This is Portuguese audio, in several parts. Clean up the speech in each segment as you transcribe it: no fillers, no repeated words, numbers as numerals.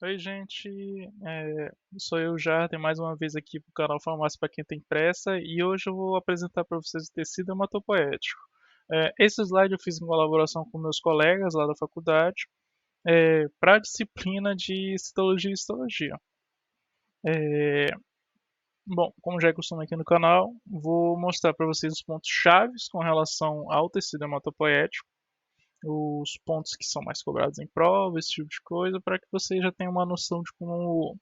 Oi, gente. Sou eu, Jardim, mais uma vez aqui para o canal Farmácia para quem tem pressa, e hoje eu vou apresentar para vocês o tecido hematopoético. Esse slide eu fiz em colaboração com meus colegas lá da faculdade, para a disciplina de citologia e histologia. É, Bom, como já é costume aqui no canal, vou mostrar para vocês os pontos chaves com relação ao tecido hematopoético, os pontos que são mais cobrados em prova, esse tipo de coisa, para que vocês já tenham uma noção de como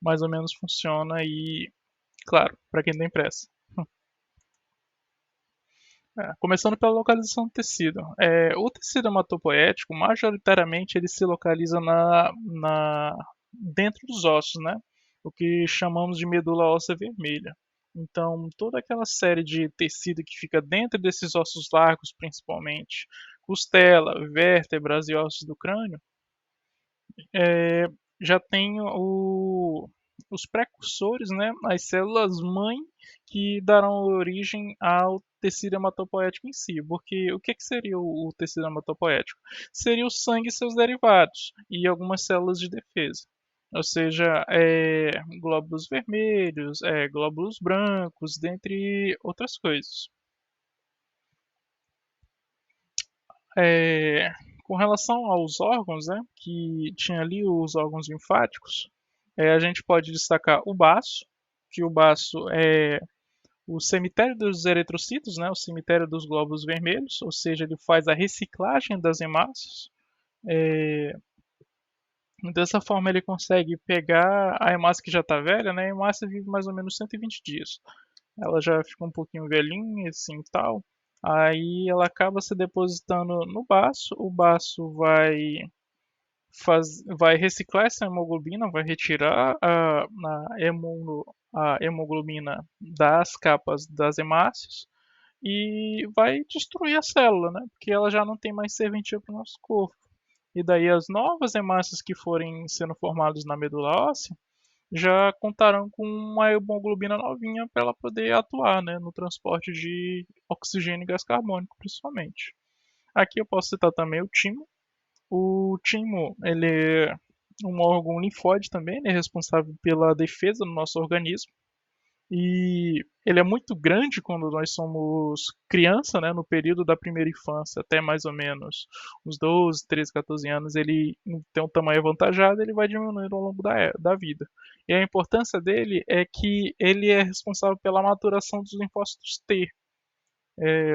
mais ou menos funciona e, claro, para quem tem pressa. Começando pela localização do tecido. O tecido hematopoético, majoritariamente, ele se localiza dentro dos ossos, né? O que chamamos de medula óssea vermelha. Então, toda aquela série de tecido que fica dentro desses ossos largos, principalmente costela, vértebras e ossos do crânio, é, já tem os precursores, né, as células mãe que darão origem ao tecido hematopoético em si. Porque o que seria o tecido hematopoético? Seria o sangue e seus derivados e algumas células de defesa. Ou seja, glóbulos vermelhos, glóbulos brancos, dentre outras coisas. É, com relação aos órgãos, né, que tinha ali os órgãos linfáticos, a gente pode destacar o baço, que o baço é o cemitério dos eritrocitos, né, o cemitério dos glóbulos vermelhos, ou seja, ele faz a reciclagem das hemácias. É, Dessa forma ele consegue pegar a hemácia que já está velha, né, a hemácia vive mais ou menos 120 dias. Ela já fica um pouquinho velhinha, assim, tal. Aí ela acaba se depositando no baço, o baço vai reciclar essa hemoglobina, vai retirar a hemoglobina das capas das hemácias e vai destruir a célula, né? Porque ela já não tem mais serventia para o nosso corpo. E daí as novas hemácias que forem sendo formadas na medula óssea já contarão com uma hemoglobina novinha para ela poder atuar, né, no transporte de oxigênio e gás carbônico, principalmente. Aqui eu posso citar também o timo. O timo, ele é um órgão linfóide também, ele é responsável pela defesa do nosso organismo. E ele é muito grande quando nós somos criança, né, no período da primeira infância, até mais ou menos uns 12, 13, 14 anos, ele tem um tamanho avantajado, ele vai diminuindo ao longo da vida. E a importância dele é que ele é responsável pela maturação dos linfócitos T.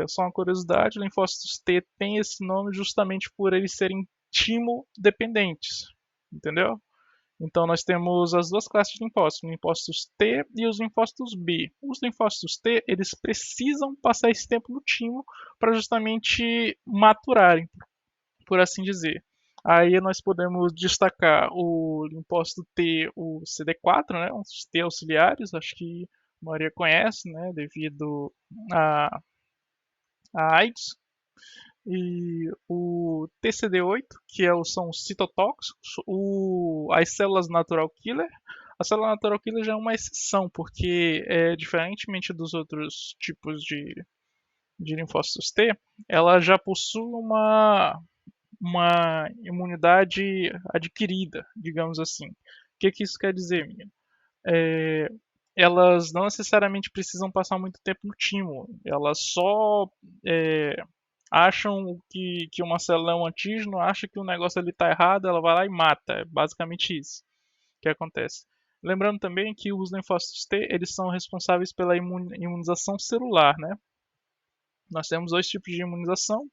Só uma curiosidade, linfócitos T tem esse nome justamente por eles serem timo-dependentes, entendeu? Então nós temos as duas classes de linfócitos, linfócitos T e os linfócitos B. Os linfócitos T, eles precisam passar esse tempo no timo para justamente maturarem, por assim dizer. Aí nós podemos destacar o linfócito T, o CD4, né, os T auxiliares, acho que a maioria conhece, né, devido a, a AIDS, e o TCD8, que são os citotóxicos, as células natural killer. A célula natural killer já é uma exceção, porque diferentemente dos outros tipos de linfócitos T, ela já possui uma imunidade adquirida, digamos assim. O que isso quer dizer, menino? É, Elas não necessariamente precisam passar muito tempo no timo, elas só é, acham que uma célula é um antígeno, acha que o negócio ali está errado, ela vai lá e mata. É basicamente isso que acontece. Lembrando também que os linfócitos T, eles são responsáveis pela imunização celular, né? Nós temos dois tipos de imunização,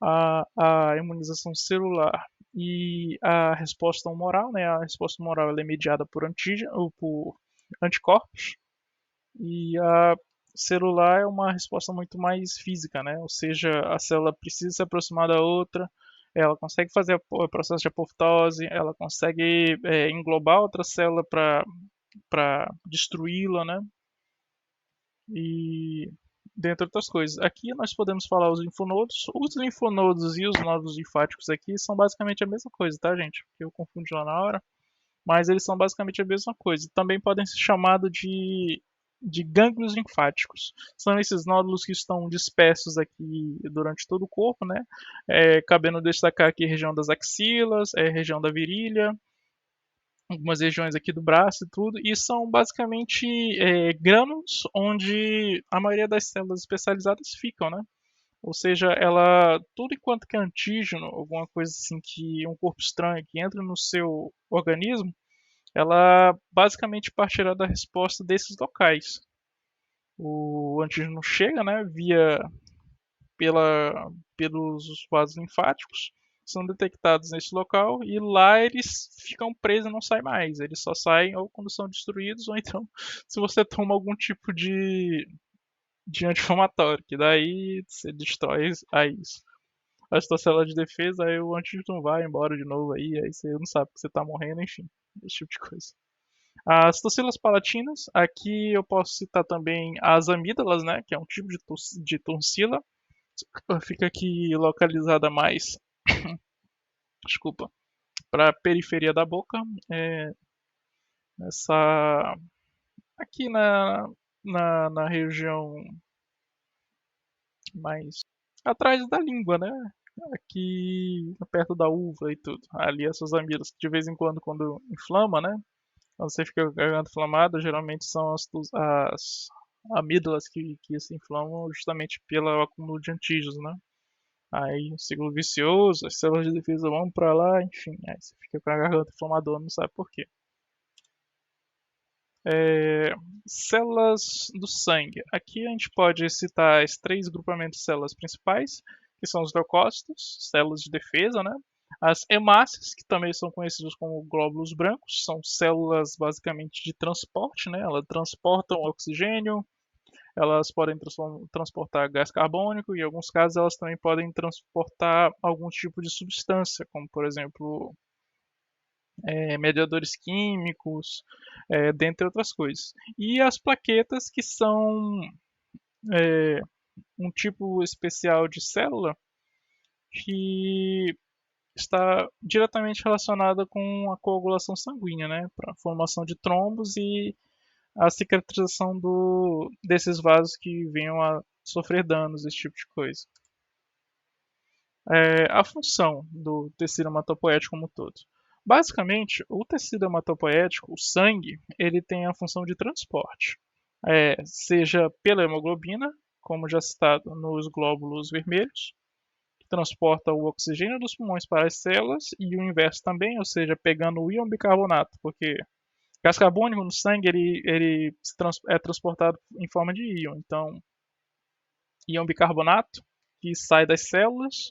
a imunização celular e a resposta humoral, né? A resposta humoral ela é mediada por por anticorpos, e a celular é uma resposta muito mais física, né? Ou seja, a célula precisa se aproximar da outra, ela consegue fazer o processo de apoptose, ela consegue englobar outra célula para destruí-la, né? E dentre outras coisas. Aqui nós podemos falar os linfonodos. Os linfonodos e os nódulos linfáticos aqui são basicamente a mesma coisa, tá, gente? Porque eu confundi lá na hora. Mas eles são basicamente a mesma coisa. Também podem ser chamados de gânglios linfáticos. São esses nódulos que estão dispersos aqui durante todo o corpo, né? Cabendo destacar aqui a região das axilas, região da virilha, algumas regiões aqui do braço e tudo, e são basicamente grânulos onde a maioria das células especializadas ficam, né? Ou seja, ela, tudo enquanto que é antígeno, alguma coisa assim que um corpo estranho que entra no seu organismo, ela basicamente partirá da resposta desses locais. O antígeno chega, né, pelos vasos linfáticos, são detectados nesse local e lá eles ficam presos e não saem mais. Eles só saem ou quando são destruídos ou então se você toma algum tipo de anti-inflamatório, que daí você destrói isso. A sua célula de defesa, aí o antídoto vai embora de novo aí você não sabe que você tá morrendo, enfim, esse tipo de coisa. As toxinas palatinas, aqui eu posso citar também as amígdalas, né, que é um tipo de tonsila, fica aqui localizada mais, desculpa, para a periferia da boca, é, nessa, aqui na região mais atrás da língua, né, aqui perto da uva e tudo, ali essas amígdalas que de vez em quando inflama, né, quando você fica com a garganta inflamada, geralmente são as amígdalas que se inflamam justamente pelo acúmulo de antígenos, né? Aí um ciclo vicioso, as células de defesa vão pra lá, enfim, aí você fica com a garganta inflamadora, não sabe por quê. É, células do sangue. Aqui a gente pode citar os três grupamentos de células principais, que são os leucócitos, células de defesa, né? As hemácias, que também são conhecidas como glóbulos brancos, são células basicamente de transporte, né? Elas transportam oxigênio, elas podem transportar gás carbônico e em alguns casos elas também podem transportar algum tipo de substância, como por exemplo mediadores químicos, dentre outras coisas. E as plaquetas, que são é, um tipo especial de célula que está diretamente relacionada com a coagulação sanguínea, né, para a formação de trombos e a cicatrização desses vasos que venham a sofrer danos, esse tipo de coisa. A função do tecido hematopoético como um todo. Basicamente, o tecido hematopoético, o sangue, ele tem a função de transporte, seja pela hemoglobina, como já citado nos glóbulos vermelhos, que transporta o oxigênio dos pulmões para as células, e o inverso também, ou seja, pegando o íon bicarbonato, porque gás carbônico no sangue ele é transportado em forma de íon. Então, íon bicarbonato, que sai das células,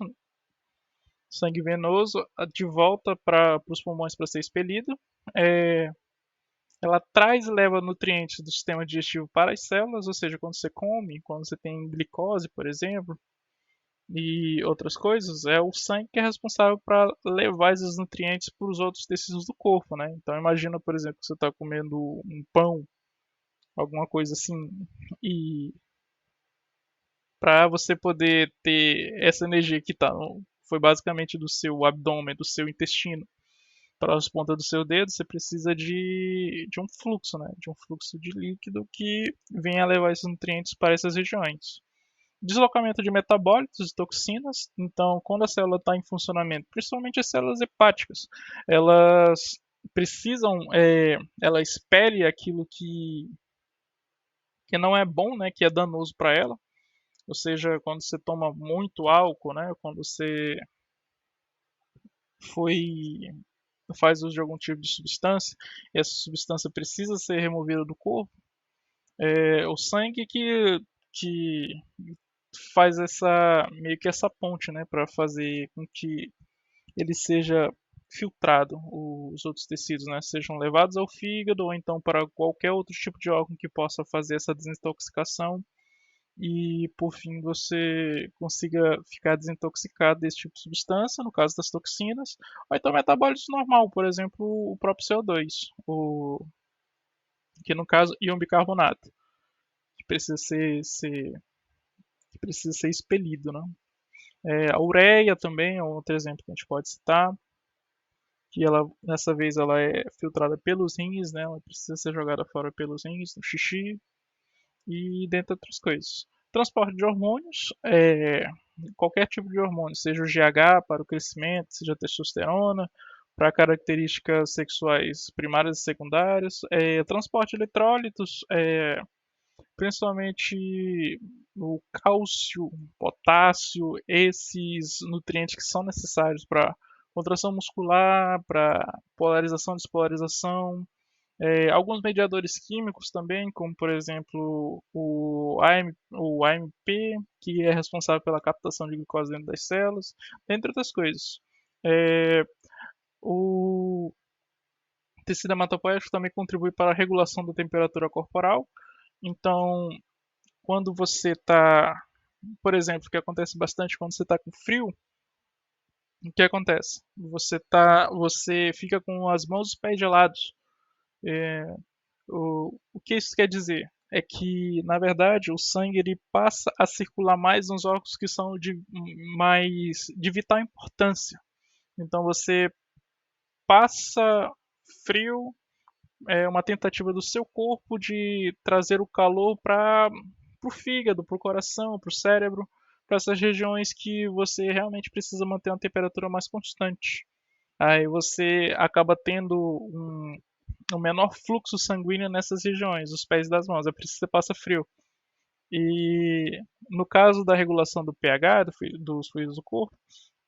sangue venoso, de volta para os pulmões para ser expelido. É, ela traz e leva nutrientes do sistema digestivo para as células, ou seja, quando você come, quando você tem glicose, por exemplo, e outras coisas, é o sangue que é responsável para levar esses nutrientes para os outros tecidos do corpo, né? Então imagina, por exemplo, que você está comendo um pão, alguma coisa assim, e para você poder ter essa energia que foi basicamente do seu abdômen, do seu intestino, para as pontas do seu dedo, você precisa de um fluxo, né? De um fluxo de líquido que venha levar esses nutrientes para essas regiões. Deslocamento de metabólitos e toxinas. Então, quando a célula está em funcionamento, principalmente as células hepáticas, elas precisam, ela expele aquilo que não é bom, né? Que é danoso para ela. Ou seja, quando você toma muito álcool, né? Quando você foi faz uso de algum tipo de substância, e essa substância precisa ser removida do corpo, o sangue que faz essa meio que essa ponte, né, para fazer com que ele seja filtrado, os outros tecidos, né, sejam levados ao fígado ou então para qualquer outro tipo de órgão que possa fazer essa desintoxicação e por fim você consiga ficar desintoxicado desse tipo de substância, no caso das toxinas, ou então metabólitos normal, por exemplo, o próprio CO2, que no caso íon bicarbonato, que precisa que precisa ser expelido, né? A ureia também é outro exemplo que a gente pode citar, que ela dessa vez ela é filtrada pelos rins, né? Ela precisa ser jogada fora pelos rins, no xixi e dentre outras coisas. Transporte de hormônios, qualquer tipo de hormônio, seja o GH para o crescimento, seja a testosterona, para características sexuais primárias e secundárias, transporte de eletrólitos, principalmente o cálcio, potássio, esses nutrientes que são necessários para contração muscular, para polarização, despolarização, alguns mediadores químicos também, como por exemplo o AMP, que é responsável pela captação de glicose dentro das células, entre outras coisas. O tecido hematopoético também contribui para a regulação da temperatura corporal. Então, quando você está, por exemplo, o que acontece bastante quando você está com frio, o que acontece? Você fica com as mãos e os pés gelados. É, o que isso quer dizer? É que, na verdade, o sangue ele passa a circular mais nos órgãos que são de vital importância. Então você passa frio, é uma tentativa do seu corpo de trazer o calor para o fígado, para o coração, para o cérebro, para essas regiões que você realmente precisa manter uma temperatura mais constante. Aí você acaba tendo um menor fluxo sanguíneo nessas regiões, os pés e das mãos, é por isso que você passa frio. E no caso da regulação do pH, dos fluidos do corpo,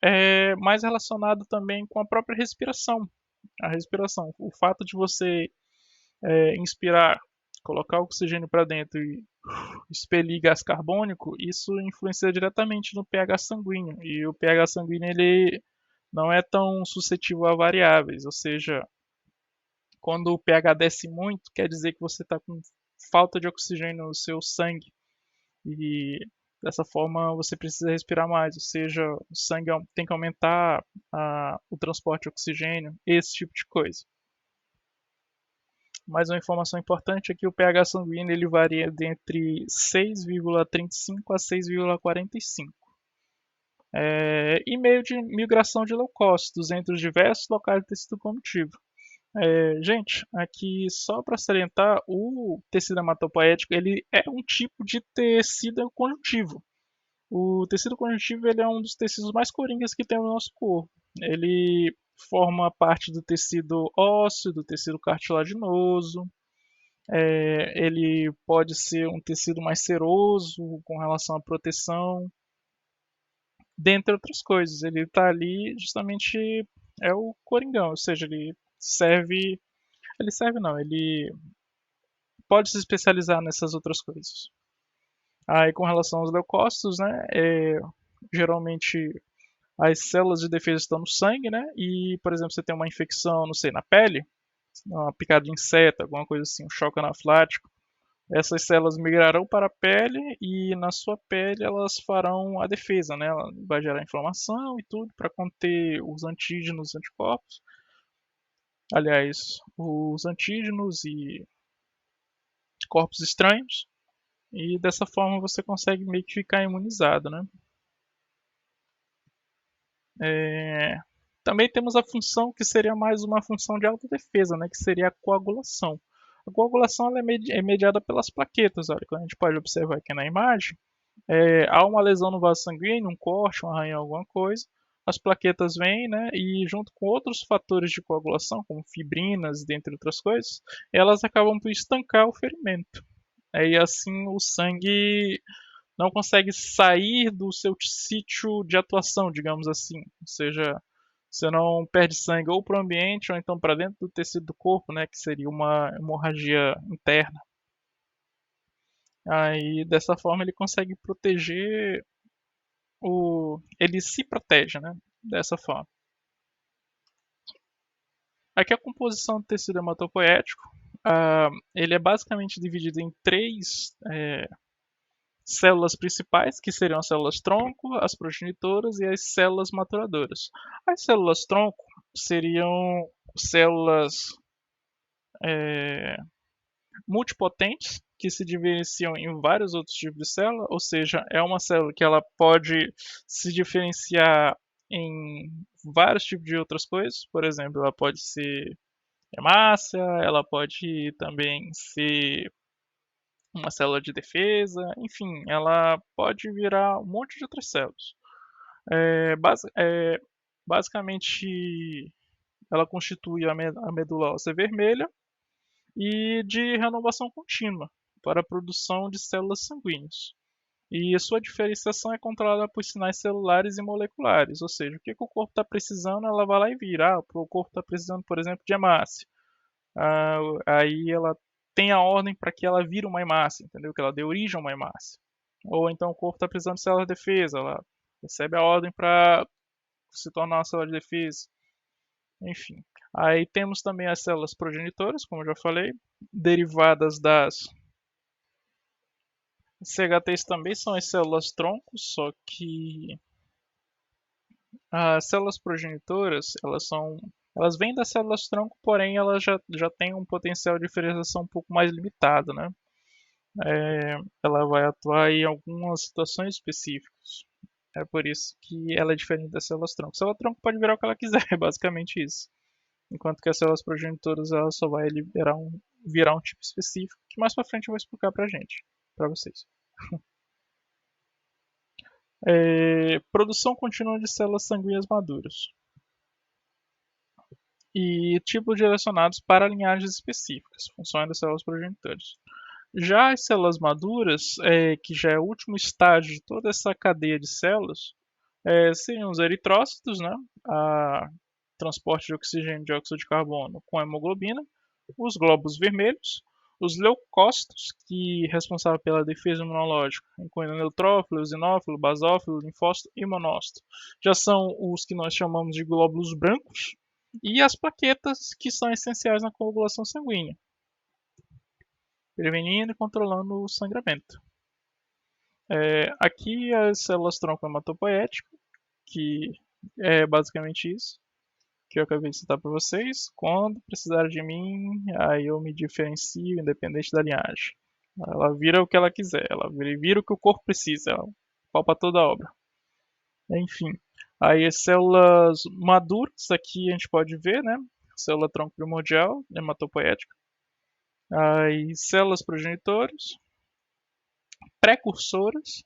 é mais relacionado também com a própria respiração. A respiração, o fato de você inspirar, colocar oxigênio para dentro e expelir gás carbônico, isso influencia diretamente no pH sanguíneo. E o pH sanguíneo ele não é tão suscetível a variáveis, ou seja, quando o pH desce muito, quer dizer que você está com falta de oxigênio no seu sangue e dessa forma você precisa respirar mais, ou seja, o sangue tem que aumentar o transporte de oxigênio, esse tipo de coisa. Mais uma informação importante é que o pH sanguíneo ele varia entre 6,35 a 6,45. E meio de migração de leucócitos entre os diversos locais do tecido conjuntivo. Gente, aqui só para salientar, o tecido hematopoético ele é um tipo de tecido conjuntivo. O tecido conjuntivo ele é um dos tecidos mais coringas que tem no nosso corpo. Ele forma parte do tecido ósseo, do tecido cartilaginoso. Ele pode ser um tecido mais seroso com relação à proteção, dentre outras coisas. Ele está ali justamente é o coringão, ou seja, ele serve não, ele pode se especializar nessas outras coisas. Aí com relação aos leucócitos, né, geralmente as células de defesa estão no sangue, né, e por exemplo você tem uma infecção, não sei, na pele, uma picada de inseto, alguma coisa assim, um choque anafilático, essas células migrarão para a pele e na sua pele elas farão a defesa, né, ela vai gerar inflamação e tudo para conter os antígenos e anticorpos. Aliás, os antígenos e corpos estranhos, e dessa forma você consegue meio que ficar imunizado, né? Também temos a função que seria mais uma função de autodefesa, né? Que seria a coagulação. A coagulação ela é mediada pelas plaquetas, olha, que a gente pode observar aqui na imagem. Há uma lesão no vaso sanguíneo, um corte, um arranhão, alguma coisa, as plaquetas vêm, né, e junto com outros fatores de coagulação, como fibrinas, dentre outras coisas, elas acabam por estancar o ferimento. E assim o sangue não consegue sair do seu sítio de atuação, digamos assim. Ou seja, você não perde sangue ou para o ambiente ou então para dentro do tecido do corpo, né, que seria uma hemorragia interna. Aí dessa forma ele consegue proteger ele se protege, né, dessa forma. Aqui a composição do tecido hematopoético, ele é basicamente dividido em três células principais, que seriam as células tronco, as progenitoras e as células maturadoras. As células tronco seriam células multipotentes, que se diferenciam em vários outros tipos de célula, ou seja, é uma célula que ela pode se diferenciar em vários tipos de outras coisas. Por exemplo, ela pode ser hemácia, ela pode também ser uma célula de defesa, enfim, ela pode virar um monte de outras células. Basicamente, ela constitui a medula óssea vermelha e de renovação contínua para a produção de células sanguíneas. E a sua diferenciação é controlada por sinais celulares e moleculares, ou seja, o que o corpo está precisando, ela vai lá e vira. O corpo está precisando, por exemplo, de hemácia. Aí ela tem a ordem para que ela vire uma hemácia, entendeu? Que ela dê origem a uma hemácia. Ou então o corpo está precisando de célula de defesa, ela recebe a ordem para se tornar uma célula de defesa. Enfim. Aí temos também as células progenitoras, como eu já falei, derivadas das CHTs também são as células troncos, só que as células progenitoras, elas vêm das células tronco, porém elas já têm um potencial de diferenciação um pouco mais limitado, né? Ela vai atuar em algumas situações específicas. É por isso que ela é diferente das células tronco. A célula tronco pode virar o que ela quiser, é basicamente isso. Enquanto que as células progenitoras ela só vai virar um tipo específico, que mais pra frente eu vou explicar pra gente, pra vocês. Produção contínua de células sanguíneas maduras e tipos direcionados para linhagens específicas, funções das células progenitoras. Já as células maduras, que já é o último estágio de toda essa cadeia de células, seriam os eritrócitos, né? Transporte de oxigênio e dióxido de carbono com hemoglobina, os glóbulos vermelhos, os leucócitos, que é responsável pela defesa imunológica, incluindo neutrófilo, eosinófilo, basófilo, linfócito e monócito. Já são os que nós chamamos de glóbulos brancos, e as plaquetas, que são essenciais na coagulação sanguínea, prevenindo e controlando o sangramento. Aqui as células tronco hematopoético, que é basicamente isso que eu acabei de citar para vocês. Quando precisar de mim, aí eu me diferencio, independente da linhagem. Ela vira o que ela quiser, ela vira o que o corpo precisa, ela palpa toda a obra. Enfim, aí as células maduras, aqui a gente pode ver, né? Célula tronco primordial, hematopoética. Aí células progenitoras, precursoras,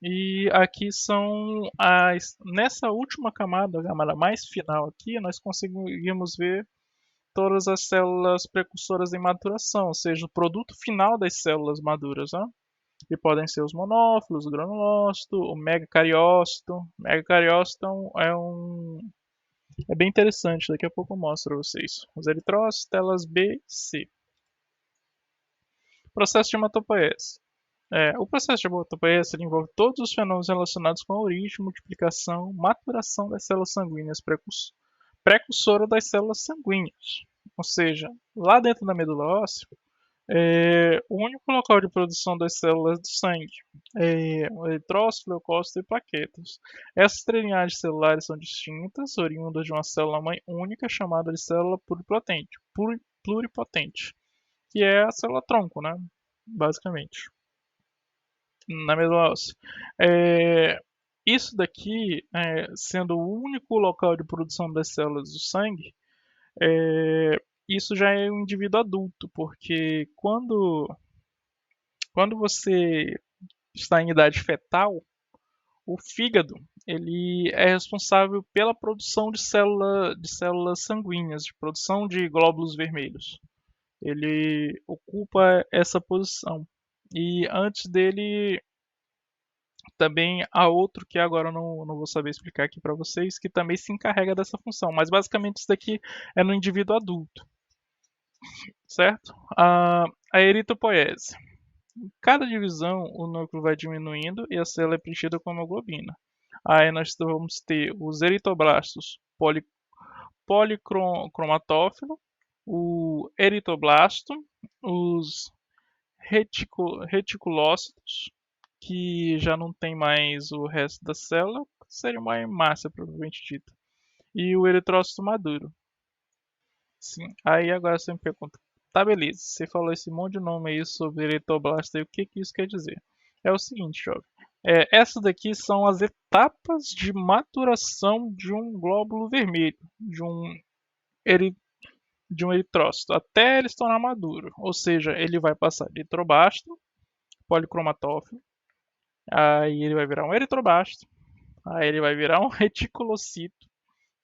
e aqui são nessa última camada, a camada mais final aqui, nós conseguimos ver todas as células precursoras em maturação, ou seja, o produto final das células maduras, né? E podem ser os monófilos, o granulócito, o megacariócito. O megacariócito é bem interessante, daqui a pouco eu mostro para vocês. Os eritrócitos, telas B e C. Processo de hematopoiese. O processo de hematopoiese envolve todos os fenômenos relacionados com a origem, multiplicação, maturação das células sanguíneas precursoras das células sanguíneas. Ou seja, lá dentro da medula óssea, o único local de produção das células do sangue o eritrócito, leucócito e plaquetas. Essas três linhagens celulares são distintas, oriundas de uma célula-mãe única chamada de célula pluripotente, que é a célula tronco, né? Basicamente, na medula óssea. Isso daqui, sendo o único local de produção das células do sangue, isso já é um indivíduo adulto, porque quando você está em idade fetal, o fígado ele é responsável pela produção de células sanguíneas, de produção de glóbulos vermelhos. Ele ocupa essa posição. E antes dele também há outro que agora eu não vou saber explicar aqui para vocês, que também se encarrega dessa função. Mas basicamente isso daqui é no indivíduo adulto, certo? A eritropoiese. Em cada divisão, o núcleo vai diminuindo e a célula é preenchida com hemoglobina. Aí nós vamos ter os eritroblastos policromatófilo, o eritoblasto, os reticulócitos, que já não tem mais o resto da célula, seria uma hemácia propriamente dita, e o eritrócito maduro. Sim. Aí agora você me pergunta, tá, beleza, você falou esse monte de nome aí sobre eritoblasto e o que isso quer dizer? É o seguinte, jovem. Essas daqui são as etapas de maturação de um glóbulo vermelho, de um eritrócito, até ele se tornar maduro. Ou seja, ele vai passar de eritrobasto, policromatófilo, aí ele vai virar um eritrobasto, aí ele vai virar um reticulocito,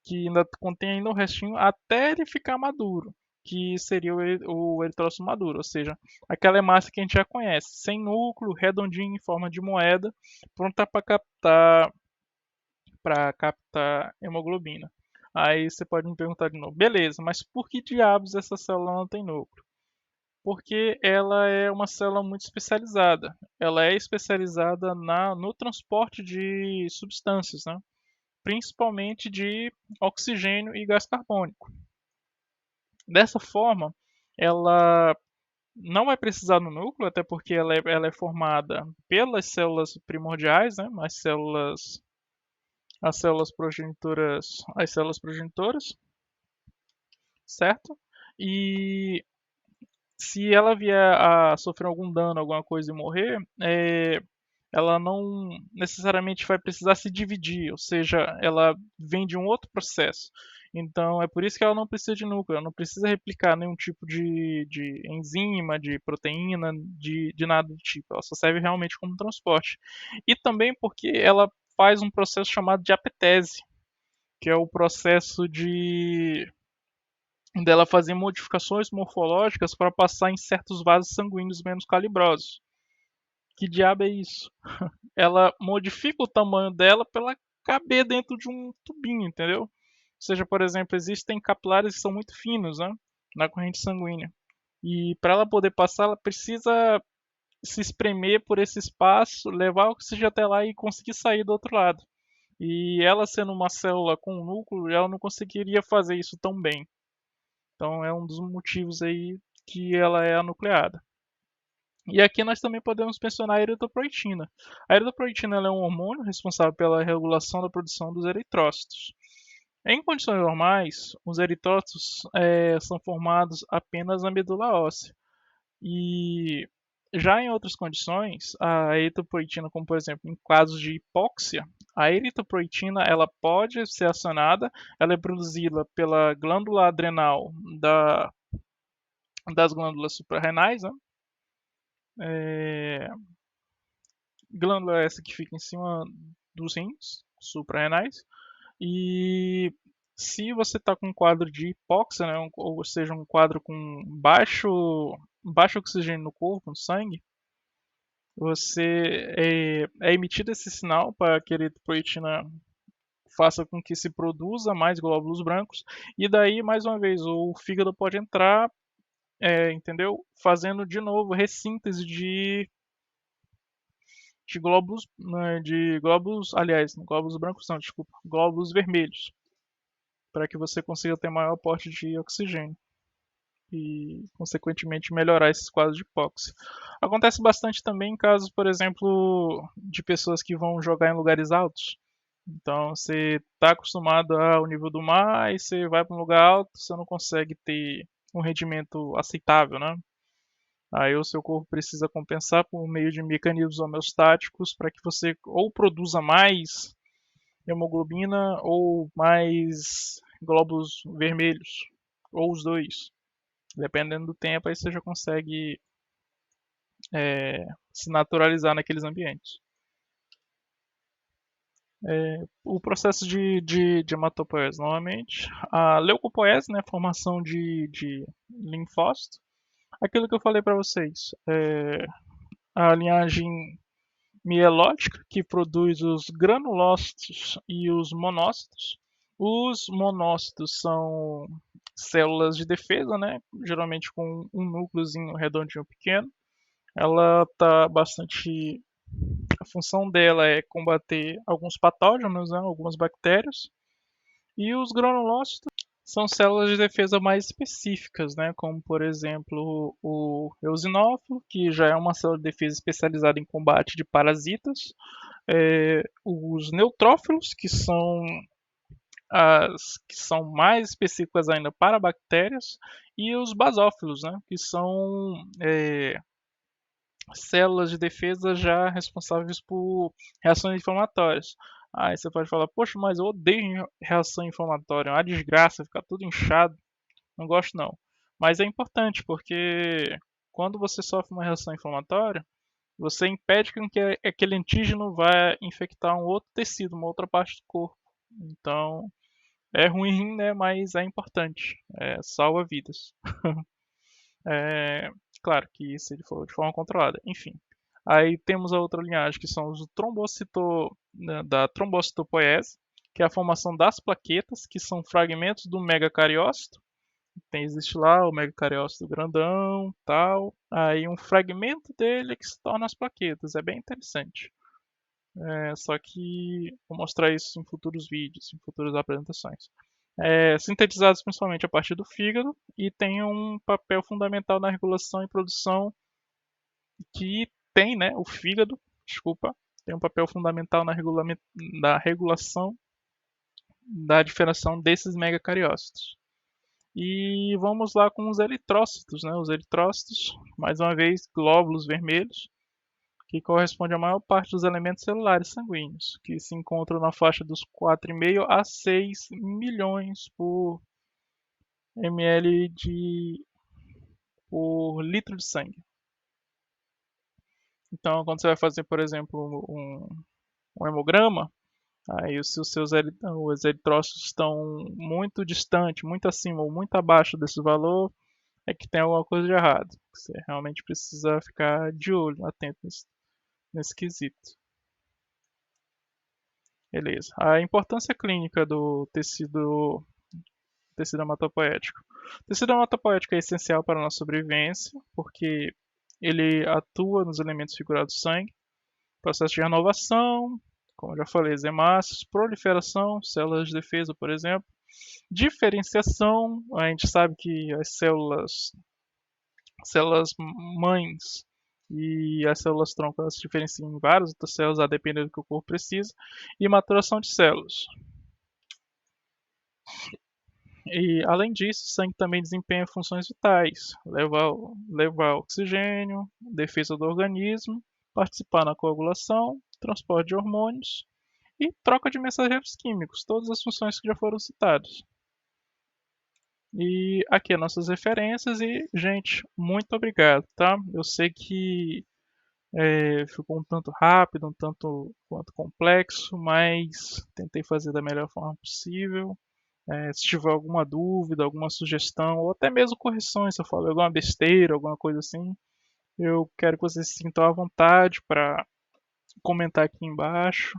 que ainda contém ainda o restinho até ele ficar maduro, que seria o eritrócito maduro, ou seja, aquela hemácia que a gente já conhece, sem núcleo, redondinho em forma de moeda, pronta para captar hemoglobina. Aí você pode me perguntar de novo, beleza, mas por que diabos essa célula não tem núcleo? Porque ela é uma célula muito especializada. Ela é especializada no transporte de substâncias, né? Principalmente de oxigênio e gás carbônico. Dessa forma, ela não vai precisar do núcleo, até porque ela é formada pelas células primordiais, né? As células progenitoras, certo? E se ela vier a sofrer algum dano, alguma coisa e morrer, ela não necessariamente vai precisar se dividir, ou seja, ela vem de um outro processo. Então é por isso que ela não precisa de núcleo, ela não precisa replicar nenhum tipo de enzima, de proteína, de nada do tipo. Ela só serve realmente como transporte. E também porque ela faz um processo chamado de apetese, que é o processo dela fazer modificações morfológicas para passar em certos vasos sanguíneos menos calibrosos. Que diabo é isso? Ela modifica o tamanho dela para ela caber dentro de um tubinho, entendeu? Ou seja, por exemplo, existem capilares que são muito finos, né, na corrente sanguínea. E para ela poder passar, ela precisa se espremer por esse espaço, levar o oxigênio até lá e conseguir sair do outro lado. E ela sendo uma célula com um núcleo, ela não conseguiria fazer isso tão bem. Então é um dos motivos aí que ela é anucleada. E aqui nós também podemos mencionar a eritropoetina. A eritropoetina é um hormônio responsável pela regulação da produção dos eritrócitos. Em condições normais, os eritrócitos são formados apenas na medula óssea. E já em outras condições, a eritropoetina, como por exemplo em casos de hipóxia, a eritropoetina ela pode ser acionada, ela é produzida pela glândula adrenal das glândulas suprarrenais, né? Glândula essa que fica em cima dos rins suprarrenais. E se você está com um quadro de hipóxia, né, ou seja, um quadro com baixo oxigênio no corpo, no sangue, é emitido esse sinal para que a eritropoetina faça com que se produza mais glóbulos brancos, e daí, mais uma vez, o fígado pode entrar, entendeu? Fazendo de novo ressíntese de glóbulos, né, aliás, glóbulos brancos não, desculpa, glóbulos vermelhos, para que você consiga ter maior aporte de oxigênio e, consequentemente, melhorar esses quadros de hipóxia. Acontece bastante também em casos, por exemplo, de pessoas que vão jogar em lugares altos. Então, você está acostumado ao nível do mar, e você vai para um lugar alto, você não consegue ter um rendimento aceitável, né? Aí o seu corpo precisa compensar por meio de mecanismos homeostáticos para que você ou produza mais hemoglobina ou mais glóbulos vermelhos, ou os dois. Dependendo do tempo, aí você já consegue se naturalizar naqueles ambientes. O processo de hematopoese, novamente. A leucopoese, né, formação de linfócito. Aquilo que eu falei para vocês. A linhagem mielótica, que produz os granulócitos e os monócitos. Os monócitos são células de defesa, né? Geralmente com um núcleozinho redondinho pequeno. Ela está bastante. A função dela é combater alguns patógenos, né? Algumas bactérias. E os granulócitos são células de defesa mais específicas, né? Como por exemplo o eosinófilo, que já é uma célula de defesa especializada em combate de parasitas. Os neutrófilos, que são mais específicas ainda para bactérias, e os basófilos, né, que são células de defesa já responsáveis por reações inflamatórias. Aí você pode falar, poxa, mas eu odeio reação inflamatória, é uma desgraça, ficar tudo inchado, não gosto não. Mas é importante, porque quando você sofre uma reação inflamatória, você impede que aquele antígeno vá infectar um outro tecido, uma outra parte do corpo. Então, É ruim, né, mas é importante, salva vidas. É, claro que se ele for de forma controlada, enfim. Aí temos a outra linhagem que são os né, da trombocitopoiese, que é a formação das plaquetas, que são fragmentos do megacariócito. Existe lá o megacariócito grandão, tal. Aí um fragmento dele é que se torna as plaquetas. É bem interessante. Só que vou mostrar isso em futuros vídeos, em futuras apresentações. Sintetizados principalmente a partir do fígado e tem um papel fundamental na regulação e produção que tem, né, o fígado, desculpa, tem um papel fundamental na regulação da diferenciação desses megacariócitos. E vamos lá com os eritrócitos, né? Os eritrócitos, mais uma vez, glóbulos vermelhos, que corresponde à maior parte dos elementos celulares sanguíneos, que se encontram na faixa dos 4,5 a 6 milhões por ml por litro de sangue. Então, quando você vai fazer, por exemplo, um hemograma, aí se os eritrócitos estão muito distante, muito acima ou muito abaixo desse valor, é que tem alguma coisa de errado. Você realmente precisa ficar de olho, atento nesse quesito. Beleza. A importância clínica do tecido hematopoético. O tecido hematopoético é essencial para a nossa sobrevivência, porque ele atua nos elementos figurados do sangue, processo de renovação, como eu já falei, as hemácias, proliferação, células de defesa, por exemplo, diferenciação, a gente sabe que as células mães e as células tronco elas se diferenciam em várias outras células, a depender do que o corpo precisa, e maturação de células. E, além disso, o sangue também desempenha funções vitais, levar oxigênio, defesa do organismo, participar na coagulação, transporte de hormônios e troca de mensageiros químicos, todas as funções que já foram citadas. E aqui as nossas referências e, gente, muito obrigado, tá? Eu sei que ficou um tanto rápido, um tanto quanto complexo, mas tentei fazer da melhor forma possível. Se tiver alguma dúvida, alguma sugestão, ou até mesmo correções, se eu falei alguma besteira, alguma coisa assim, eu quero que vocês se sintam à vontade para comentar aqui embaixo.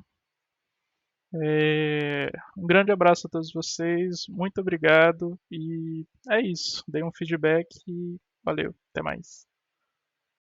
Um grande abraço a todos vocês, muito obrigado e é isso. Dei um feedback e valeu, até mais.